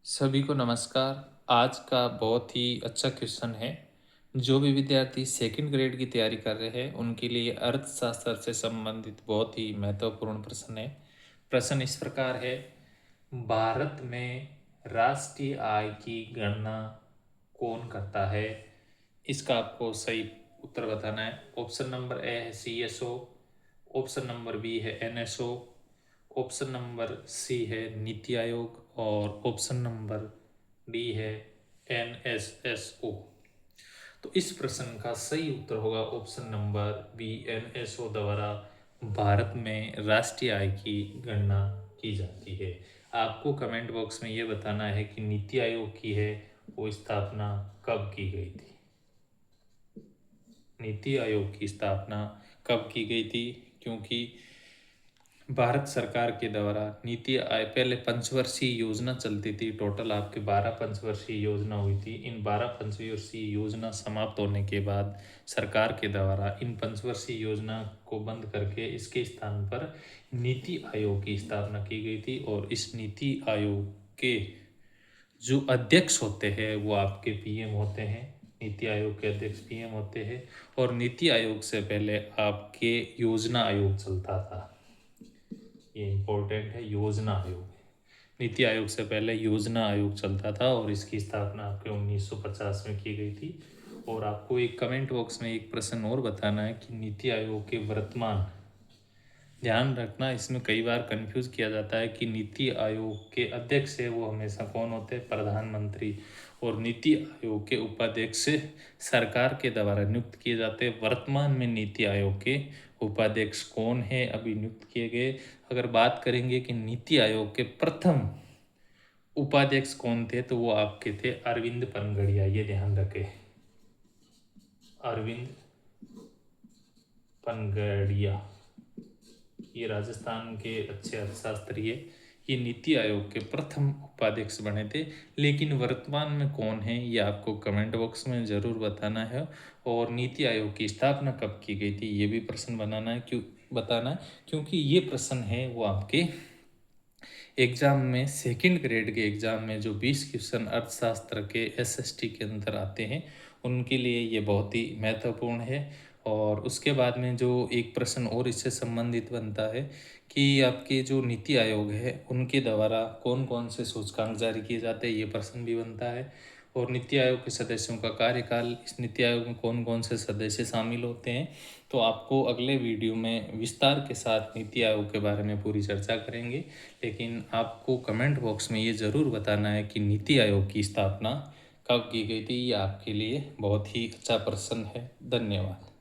सभी को नमस्कार। आज का बहुत ही अच्छा क्वेश्चन है। जो भी विद्यार्थी सेकंड ग्रेड की तैयारी कर रहे हैं उनके लिए अर्थशास्त्र से संबंधित बहुत ही महत्वपूर्ण प्रश्न है। प्रश्न इस प्रकार है, भारत में राष्ट्रीय आय की गणना कौन करता है? इसका आपको सही उत्तर बताना है। ऑप्शन नंबर ए है CSO, ऑप्शन नंबर बी है NSO, ऑप्शन नंबर सी है नीति आयोग और ऑप्शन नंबर डी है NSSO। तो इस प्रश्न का सही उत्तर होगा ऑप्शन नंबर बी, NSO द्वारा भारत में राष्ट्रीय आय की गणना की जाती है। आपको कमेंट बॉक्स में ये बताना है कि नीति आयोग की है वो स्थापना कब की गई थी। नीति आयोग की स्थापना कब की गई थी? क्योंकि भारत सरकार के द्वारा नीति आयोग पहले पंचवर्षीय योजना चलती थी। टोटल आपके 12 पंचवर्षीय योजना हुई थी। इन 12 पंचवर्षीय योजना समाप्त होने के बाद सरकार के द्वारा इन पंचवर्षीय योजना को बंद करके इसके स्थान पर नीति आयोग की स्थापना की गई थी। और इस नीति आयोग के जो अध्यक्ष होते हैं वो आपके PM होते हैं। नीति आयोग के अध्यक्ष PM होते हैं। और नीति आयोग से पहले आपके योजना आयोग चलता था। ये इम्पोर्टेंट है, योजना आयोग। नीति आयोग से पहले योजना आयोग चलता था और इसकी स्थापना आपके 1950 में की गई थी। और आपको एक कमेंट बॉक्स में एक प्रश्न और बताना है कि नीति आयोग के वर्तमान, ध्यान रखना इसमें कई बार कंफ्यूज किया जाता है कि नीति आयोग के अध्यक्ष है वो हमेशा कौन होते हैं? प्रधानमंत्री। और नीति आयोग के उपाध्यक्ष सरकार के द्वारा नियुक्त किए जाते हैं। वर्तमान में नीति आयोग के उपाध्यक्ष कौन है अभी नियुक्त किए गए? अगर बात करेंगे कि नीति आयोग के प्रथम उपाध्यक्ष कौन थे तो वो आपके थे अरविंद पनगड़िया। ये ध्यान रखें, अरविंद पनगड़िया। ये राजस्थान के अच्छे अर्थशास्त्री है। ये नीति आयोग के प्रथम उपाध्यक्ष बने थे। लेकिन वर्तमान में कौन है ये आपको कमेंट बॉक्स में ज़रूर बताना है। और नीति आयोग की स्थापना कब की गई थी ये भी प्रश्न बताना है, क्योंकि ये प्रश्न है वो आपके एग्जाम में, सेकंड ग्रेड के एग्जाम में जो 20 क्वेश्चन अर्थशास्त्र के SST के अंदर आते हैं उनके लिए ये बहुत ही महत्वपूर्ण है। और उसके बाद में जो एक प्रश्न और इससे संबंधित बनता है कि आपके जो नीति आयोग है उनके द्वारा कौन कौन से सूचकांक जारी किए जाते हैं, ये प्रश्न भी बनता है। और नीति आयोग के सदस्यों का कार्यकाल, इस नीति आयोग में कौन कौन से सदस्य शामिल होते हैं, तो आपको अगले वीडियो में विस्तार के साथ नीति आयोग के बारे में पूरी चर्चा करेंगे। लेकिन आपको कमेंट बॉक्स में ये ज़रूर बताना है कि नीति आयोग की स्थापना कब की गई थी। ये आपके लिए बहुत ही अच्छा प्रश्न है। धन्यवाद।